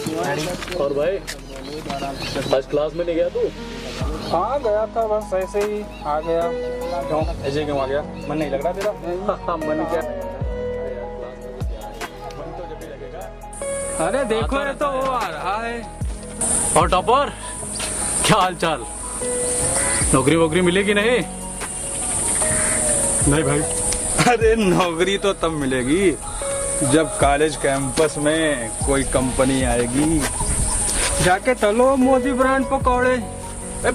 और भाई आज क्लास में नहीं गया तू? हाँ गया था, बस ऐसे ही आ गया। क्यों ऐसे क्यों आ गया? मन नहीं लग रहा तेरा? मन क्या? अरे देखो ये तो वो आ रहा है। और टॉपर क्या हाल चाल? नौकरी वोकरी मिलेगी नहीं? नहीं भाई, अरे नौकरी तो तब मिलेगी जब कॉलेज कैंपस में कोई कंपनी आएगी। जाके तलो मोदी ब्रांड पकौड़े।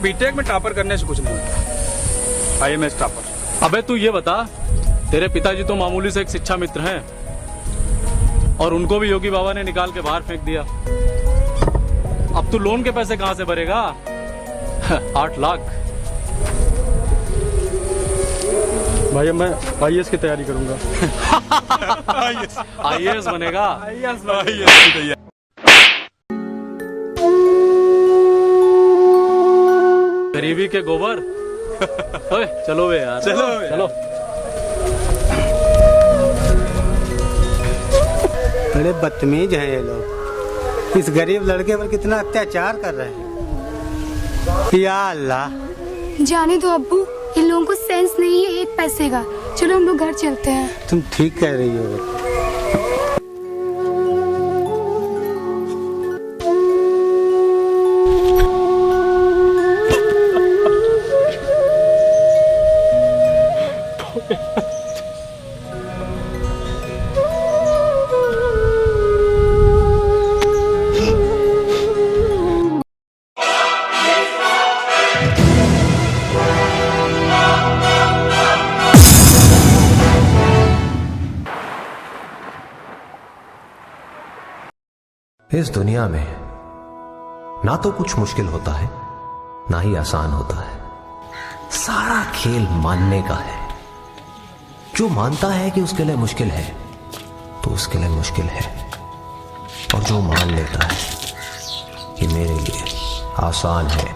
बीटेक में टॉपर करने से कुछ नहीं होता। IMS topper. अबे तू ये बता, तेरे पिताजी तो मामूली से एक शिक्षा मित्र हैं और उनको भी योगी बाबा ने निकाल के बाहर फेंक दिया। अब तू लोन के पैसे कहां से भरेगा? 8 लाख। भाई मैं IAS की तैयारी करूंगा। IAS बनेगा? IAS की तैयारी। गरीबी के गोबर। ओए चलो बे यार, चलो। बड़े बदतमीज हैं ये लोग। इस गरीब लड़के पर कितना अत्याचार कर रहे हैं। या अल्लाह। जाने दो अब्बू, इन लोगों को सेंस नहीं है 1 पैसे का। चलो हम लोग घर चलते हैं। तुम ठीक कह रही हो। इस दुनिया में ना तो कुछ मुश्किल होता है ना ही आसान होता है। सारा खेल मानने का है। जो मानता है कि उसके लिए मुश्किल है तो उसके लिए मुश्किल है, और जो मान लेता है कि मेरे लिए आसान है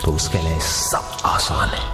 तो उसके लिए सब आसान है।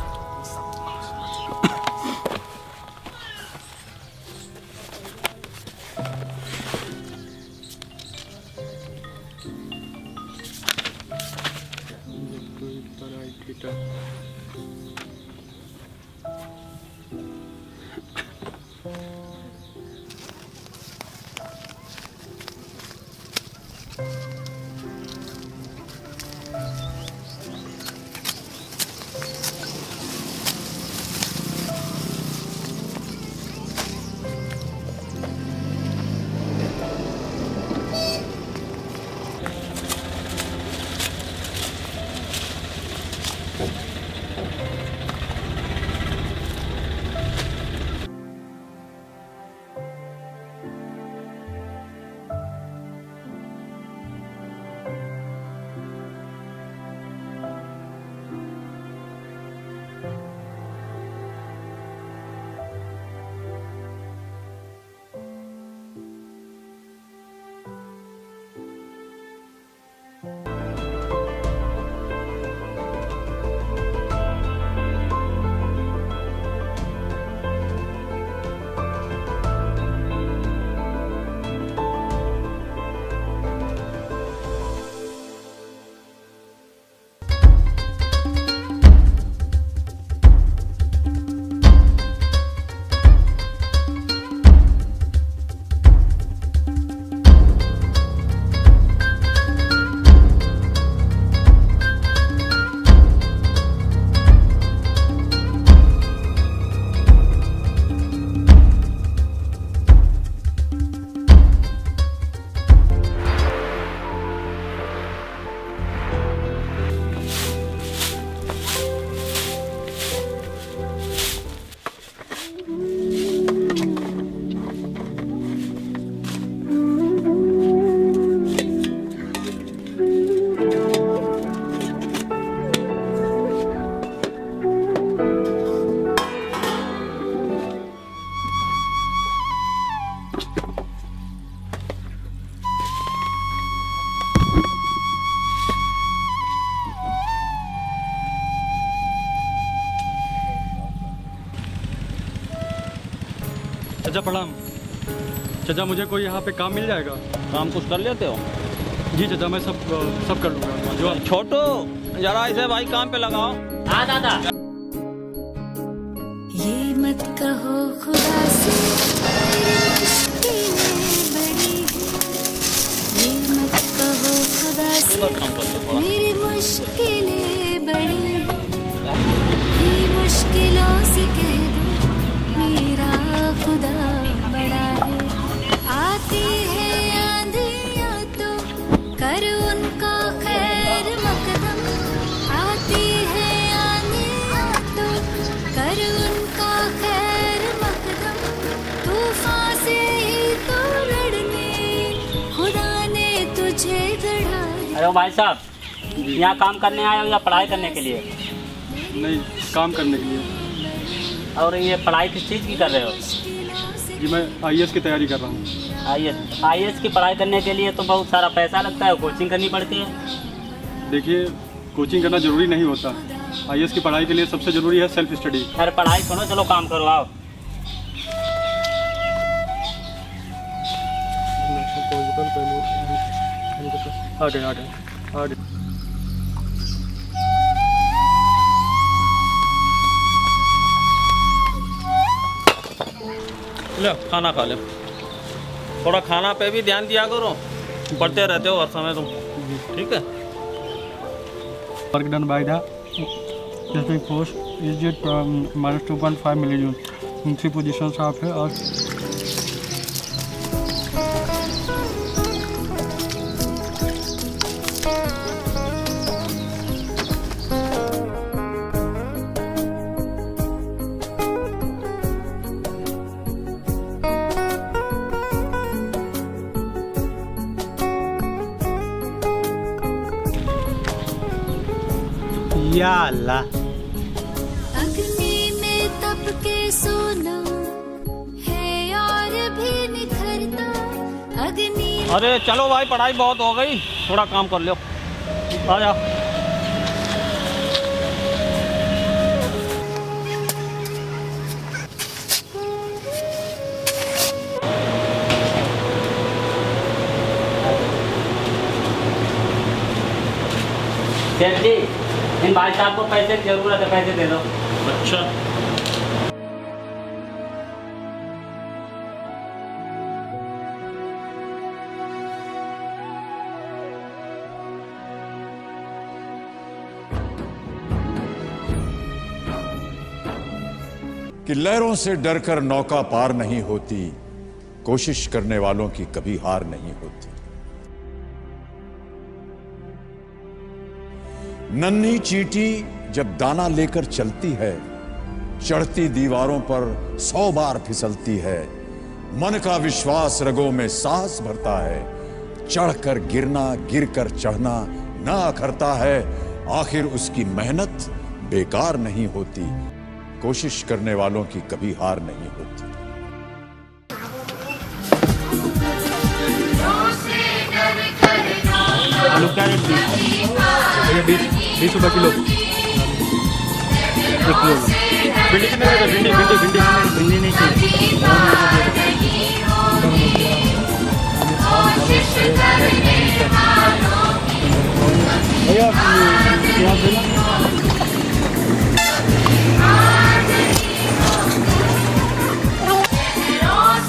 चाचा प्रणाम। चाचा मुझे कोई यहाँ पे काम मिल जाएगा? काम कुछ कर लेते हो? जी चाचा मैं सब कर लूँगा जो आप छोटू जरा इसे भाई काम पे लगाओ। हाँ दादा। ये मत कहो खुदा से मेरी मुश्किलें बड़ी है। ये मुश्किलों से कह दो मेरा खुदा बड़ा है। आती है आंधियाँ तो कर उनका खैर मकदम। आती है आंधियाँ तो कर उनका खैर मकदम। तूफान से ही तो लड़ने खुदा ने तुझे गढ़ा है। अरे भाई साहब, यहाँ काम करने आए हो या पढ़ाई करने के लिए? नहीं, काम करने के लिए। और ये पढ़ाई किस चीज़ की कर रहे हो? जी मैं IAS की तैयारी कर रहा हूँ। IAS की पढ़ाई करने के लिए तो बहुत सारा पैसा लगता है, कोचिंग करनी पड़ती है। देखिए, कोचिंग करना ज़रूरी नहीं होता। IAS की पढ़ाई के लिए सबसे ज़रूरी है सेल्फ स्टडी। अरे पढ़ाई करो, चलो काम करो आओ। आ गए। लो खाना खा लो। थोड़ा खाना पे भी ध्यान दिया करो, पढ़ते रहते हो हर समय तुम, ठीक है? Work done by the specific force is it -2.5 million. उनकी पोजीशन साफ है और या अल्लाह, अग्नि में तप के सोना है और भी निखरता। अग्नि अरे चलो भाई, पढ़ाई बहुत हो गई, थोड़ा काम कर लो। आ जा। सेठ जी, इन भाई साहब को पैसे की जरूरत है, पैसे दे दो। अच्छा, कि लहरों से डरकर नौका पार नहीं होती, कोशिश करने वालों की कभी हार नहीं होती। नन्ही चींटी जब दाना लेकर चलती है, चढ़ती दीवारों पर 100 बार फिसलती है। मन का विश्वास रगों में साहस भरता है, चढ़कर गिरना गिरकर चढ़ना ना अखरता है। आखिर उसकी मेहनत बेकार नहीं होती, कोशिश करने वालों की कभी हार नहीं होती। आलू क्या रेट दी? 20 रुपये किलो। 1 किलो। भिंडी कितने का? भिंडी नहीं चाहिए। भैया प्याज देना।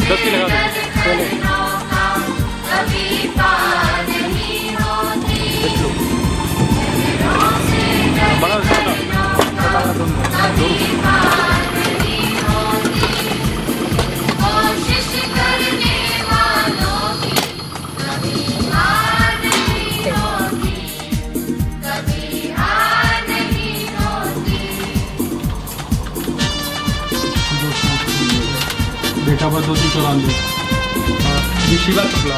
दस की लगा दो। बड़ा बेटा पर 294। ये शिवा शुक्ला,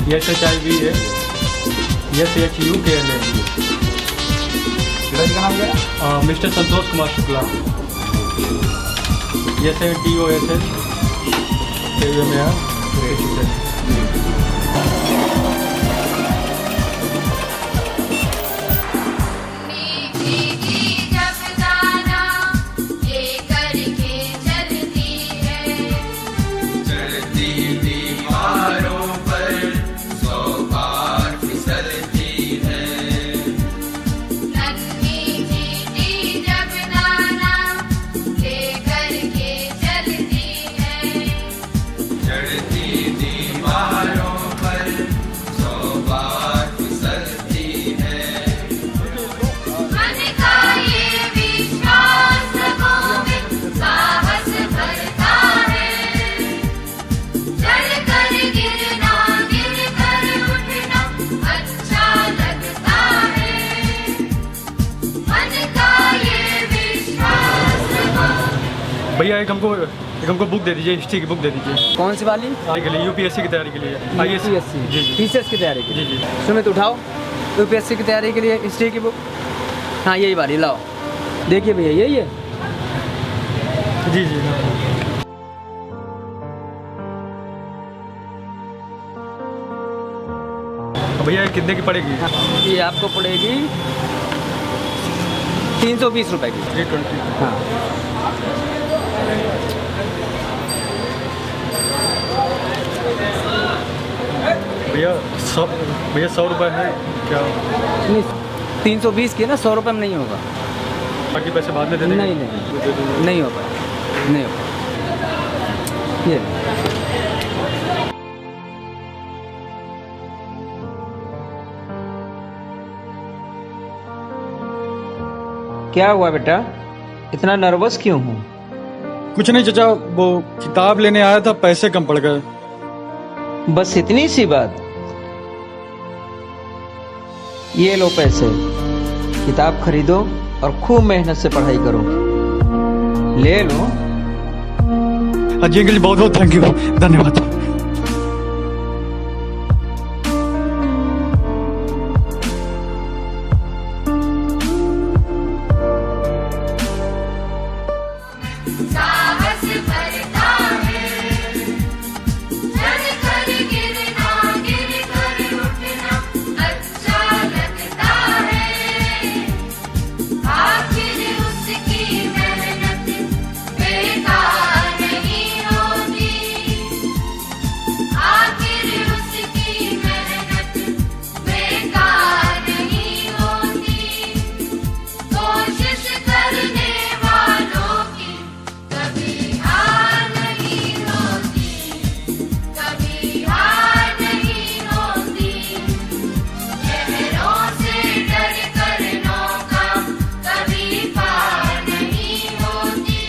ये SHIV है, ये SHUKL है। मिस्टर संतोष कुमार शुक्ला, ये DOSS में है। दीवारों पर 100 भैया एक हमको बुक दे दीजिए, हिस्ट्री की बुक दे दीजिए। कौन सी वाली? के लिए यूपीएससी की तैयारी के लिए, यूपीएससी जी जी टीसीएस की तैयारी के जी लिए। जी। सुमित उठाओ यूपीएससी की तैयारी के लिए हिस्ट्री की बुक। हाँ यही वाली लाओ, देखिए भैया यही है। जी जी। भैया ये कितने की पड़ेगी? ये आपको पड़ेगी 320 रुपए की। 320। हाँ भैया 100 रुपये है क्या? नहीं 320 की है ना, 100 रुपये में नहीं होगा। बाकी पैसे बाद में दे देंगे? नहीं हो पाएगा, नहीं हो पाएगा। ये क्या हुआ बेटा, इतना नर्वस क्यों हूँ? कुछ नहीं चाचा, वो किताब लेने आया था, पैसे कम पड़ गए। बस इतनी सी बात? ये लो पैसे, किताब खरीदो और खूब मेहनत से पढ़ाई करो। ले लो। अजय के लिए बहुत बहुत थैंक यू, धन्यवाद। साहस भरता है, चढ़ कर गिरना, गिर कर उठना अच्छा लगता है। आखिर उसकी मेहनत बेकार नहीं होती, आखिर उसकी मेहनत बेकार नहीं होती। कोशिश करने वालों की कभी हार नहीं होती, कभी हार नहीं होती। लहरों से डर कर नौका कभी पार नहीं होती,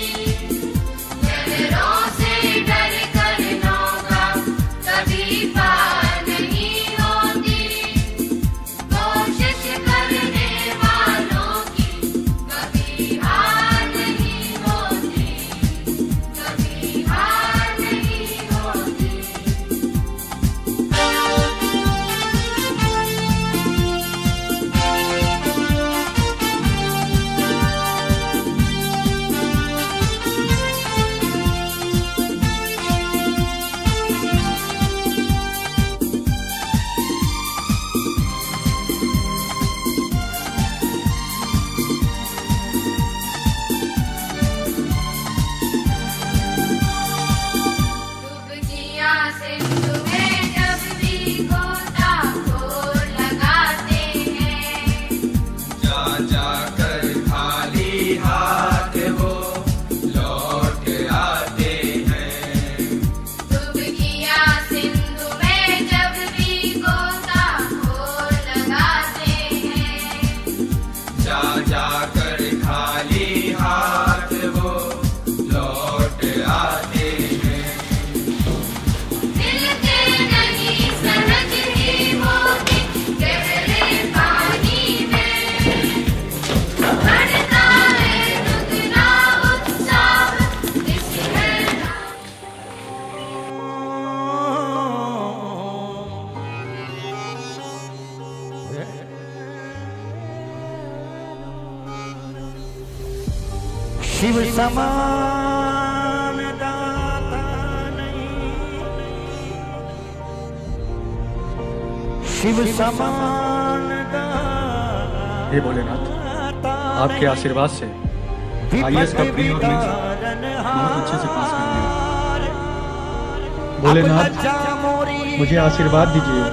लहरों से डर कर नौका कभी पार नहीं होती। कोशिश करने वालों की कभी हार नहीं होती, कभी हार नहीं होती। डुबकियां सिंधु में जब भी गोताखोर लगाते हैं, जा जा कर खाली हाथ वो लौट आते हैं। डुबकियां सिंधु में जब भी गोताखोर लगाते हैं, जा जा कर खाली हाथ वो लौट आते हैं। मिलते नहीं सहज ही मोती गहरे पानी में, बढ़ता है दुगना उत्साह इस हैरानी। शिव समान दाता नहीं, शिव समान हे भोलेनाथ, आपके आशीर्वाद से आईएएस का प्री और मेंस बहुत अच्छे से पास कर दिया। भोलेनाथ मुझे आशीर्वाद दीजिए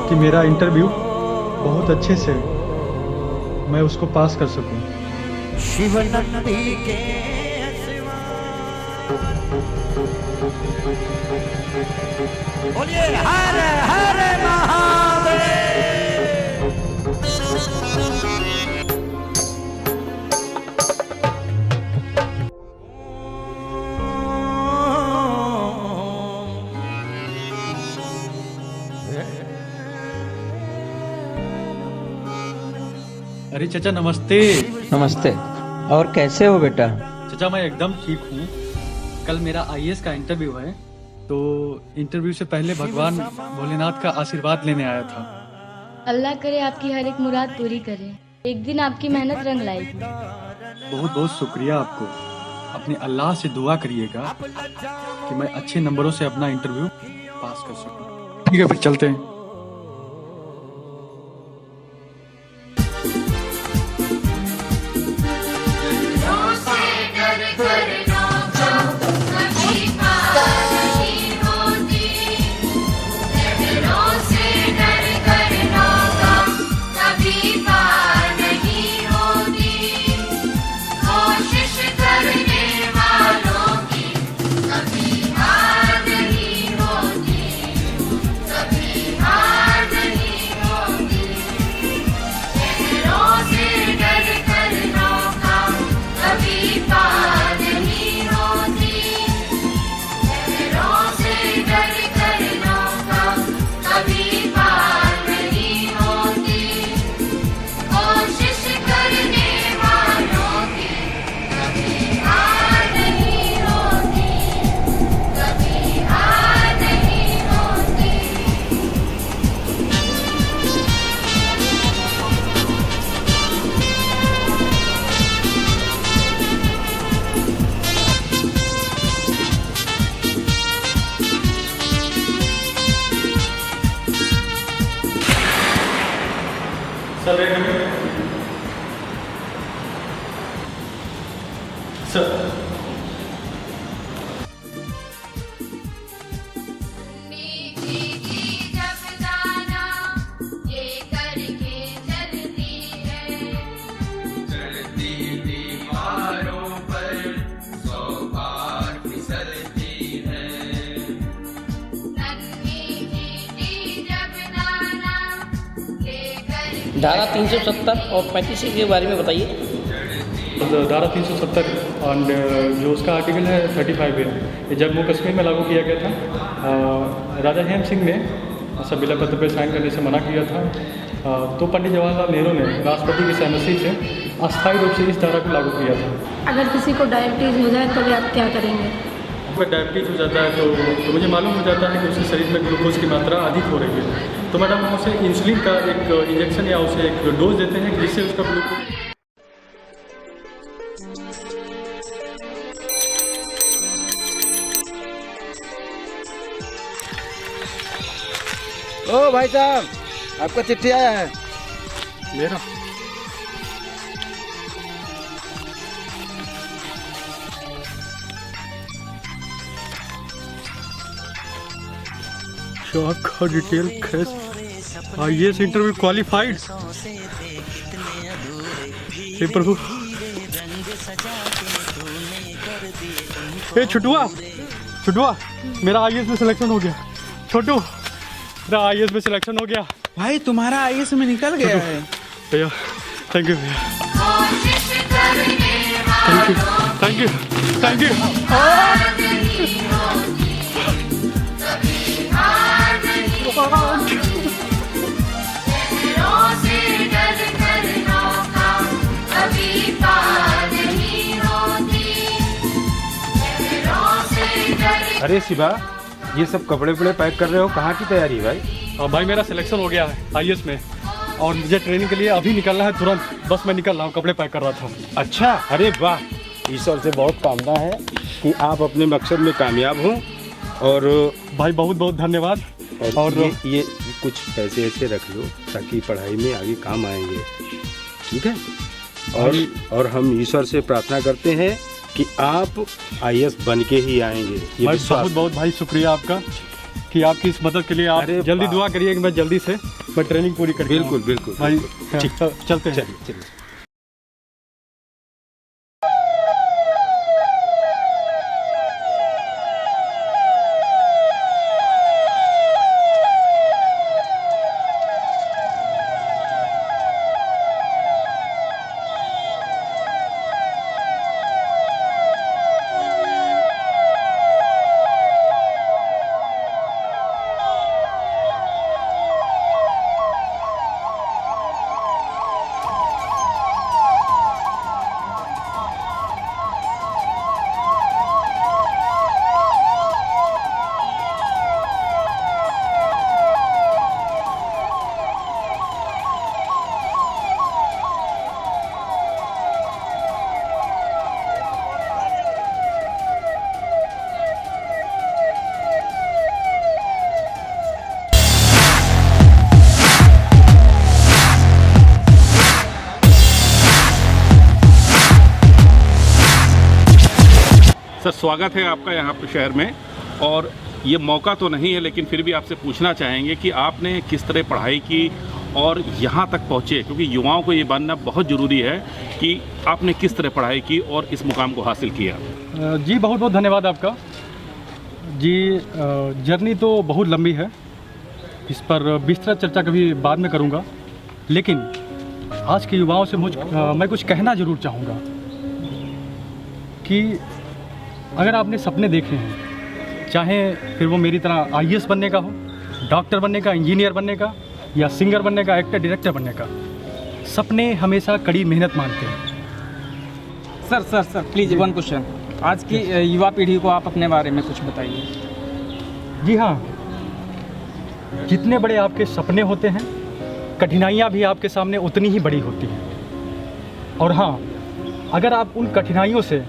कि मेरा इंटरव्यू बहुत अच्छे से मैं उसको पास कर सकूं। शिव नंदी के बोलिए हर हर महादेव। अरे चाचा नमस्ते। नमस्ते। और कैसे हो बेटा? चाचा मैं एकदम ठीक हूँ। कल मेरा आईएएस का इंटरव्यू है, तो इंटरव्यू से पहले भगवान भोलेनाथ का आशीर्वाद लेने आया था। अल्लाह करे आपकी हर एक मुराद पूरी करे, एक दिन आपकी मेहनत रंग लाएगी। बहुत बहुत शुक्रिया आपको। अपने अल्लाह से दुआ करिएगा कि मैं अच्छे नंबरों से अपना इंटरव्यू पास कर सकूं। ठीक है, फिर चलते हैं। धारा 370 और 35 के बारे में बताइए। धारा 370 और जो उसका आर्टिकल है 35 है, ये जम्मू कश्मीर में लागू किया गया था। राजा हेम सिंह ने संविदा पत्र पर साइन करने से मना किया था, तो पंडित जवाहरलाल नेहरू ने राष्ट्रपति की सहमति से अस्थायी रूप से इस धारा को लागू किया था। अगर किसी को डायबिटीज हो जाए तो वे आप क्या करेंगे? अगर डायबिटीज हो जाता है तो मुझे मालूम हो जाता है कि उसके शरीर में ग्लूकोज की मात्रा अधिक हो रही है, तो मैडम हम उसे इंसुलिन का एक इंजेक्शन या उसे एक डोज देते हैं जिससे उसका ग्लूकोज। ओ भाई साहब, आपका चिट्ठी आया है। मेरा शॉक का डिटेल कैश आईएएस इंटरव्यू क्वालिफाइड। हे प्रभु, ए छुटुआ छुटुआ, मेरा आईएएस में सिलेक्शन हो गया। छोटू, मेरा आईएएस में सिलेक्शन हो गया। भाई तुम्हारा आईएएस में निकल गया है। भैया थैंक यू भैया, thank you thank you thank you. अरे शिवा, ये सब कपड़े वपड़े पैक कर रहे हो, कहाँ की तैयारी है भाई? भाई मेरा सिलेक्शन हो गया है आईएएस में, और मुझे ट्रेनिंग के लिए अभी निकलना है तुरंत। बस मैं निकल रहा हूँ, कपड़े पैक कर रहा था। अच्छा, अरे वाह, ईश्वर से बहुत कामना है कि आप अपने मकसद में कामयाब हों। और भाई बहुत बहुत धन्यवाद। और ये कुछ पैसे ऐसे रख लो ताकि पढ़ाई में आगे काम आएंगे, ठीक है? और हम ईश्वर से प्रार्थना करते हैं कि आप आईएएस बन के ही आएंगे। ये भाई बहुत बहुत भाई शुक्रिया आपका कि आपकी इस मदद के लिए आप जल्दी दुआ करिए कि मैं जल्दी से मैं ट्रेनिंग पूरी कर। बिल्कुल बिल्कुल भाई, चलते हैं। चलिए। सर स्वागत है आपका यहाँ पे शहर में। और ये मौका तो नहीं है लेकिन फिर भी आपसे पूछना चाहेंगे कि आपने किस तरह पढ़ाई की और यहाँ तक पहुँचे, क्योंकि युवाओं को ये जानना बहुत ज़रूरी है कि आपने किस तरह पढ़ाई की और इस मुकाम को हासिल किया। जी बहुत बहुत धन्यवाद आपका जी। जर्नी तो बहुत लंबी है, इस पर विस्तृत चर्चा कभी बाद में करूँगा, लेकिन आज के युवाओं से मैं कुछ कहना ज़रूर चाहूँगा कि अगर आपने सपने देखे हैं, चाहे फिर वो मेरी तरह आईएएस बनने का हो, डॉक्टर बनने का, इंजीनियर बनने का, या सिंगर बनने का, एक्टर डायरेक्टर बनने का, सपने हमेशा कड़ी मेहनत मांगते हैं। Sir please one question. आज की युवा पीढ़ी को आप अपने बारे में कुछ बताइए। जी हाँ, जितने बड़े आपके सपने होते हैं, कठिनाइयाँ भी आपके सामने उतनी ही बड़ी होती हैं। और हाँ, अगर आप उन कठिनाइयों से,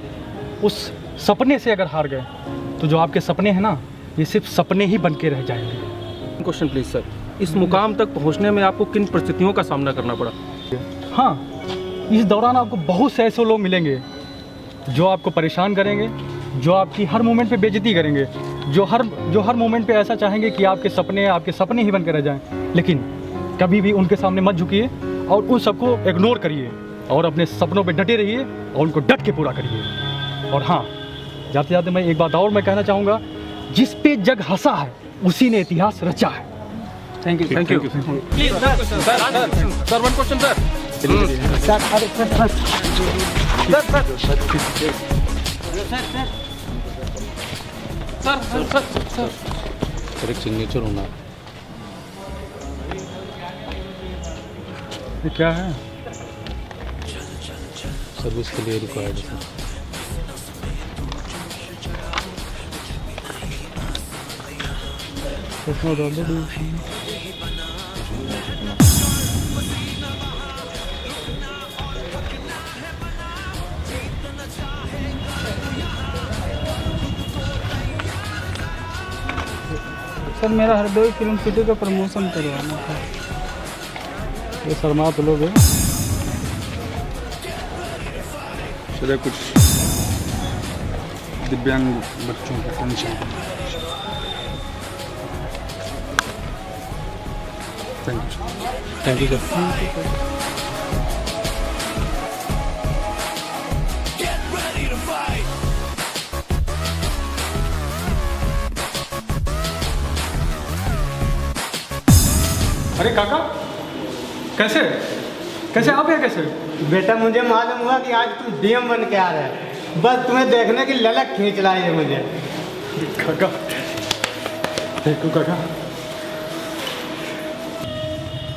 उस सपने से अगर हार गए, तो जो आपके सपने हैं ना, ये सिर्फ सपने ही बन के रह जाएंगे। क्वेश्चन प्लीज सर, इस मुकाम तक पहुंचने में आपको किन परिस्थितियों का सामना करना पड़ा? हाँ, इस दौरान आपको बहुत से ऐसे लोग मिलेंगे जो आपको परेशान करेंगे, जो आपकी हर मोमेंट पे बेइज्जती करेंगे, जो हर मोमेंट पे ऐसा चाहेंगे कि आपके सपने ही बन के रह जाएं। लेकिन कभी भी उनके सामने मत झुकिए और उन सबको इग्नोर करिए और अपने सपनों पे डटे रहिए और उनको डट के पूरा करिए। और हाँ, जाते जाते मैं एक बात और मैं कहना चाहूँगा, जिस पे जग हंसा है उसी ने इतिहास रचा है। Thank you. Please sir one question sir. Sir एक सिग्नेचर होना। ये क्या है? सर्विस के लिए रिक्वायर्ड है। सर मेरा हरदोई फिल्म सिटी का प्रमोशन करवाना था। ये शर्मा तो लोग हैं। चले कुछ दिव्यांग बच्चों का टेंशन। Thank you sir. अरे काका, कैसे आप हैं? कैसे बेटा, मुझे मालूम हुआ कि आज तुम डीएम बन के आ रहे हैं, बस तुम्हें देखने की ललक खींच लाई है मुझे। काका, देखो काका,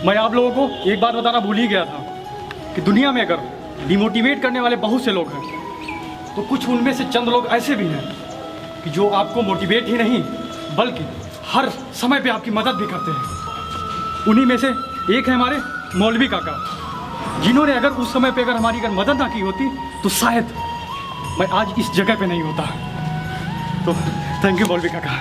मैं आप लोगों को एक बात बताना भूल ही गया था कि दुनिया में अगर डिमोटिवेट करने वाले बहुत से लोग हैं, तो कुछ उनमें से चंद लोग ऐसे भी हैं कि जो आपको मोटिवेट ही नहीं बल्कि हर समय पे आपकी मदद भी करते हैं। उन्हीं में से एक है हमारे मौलवी काका, जिन्होंने अगर उस समय पे अगर हमारी मदद ना की होती तो शायद मैं आज इस जगह पे नहीं होता। तो थैंक यू मौलवी काका।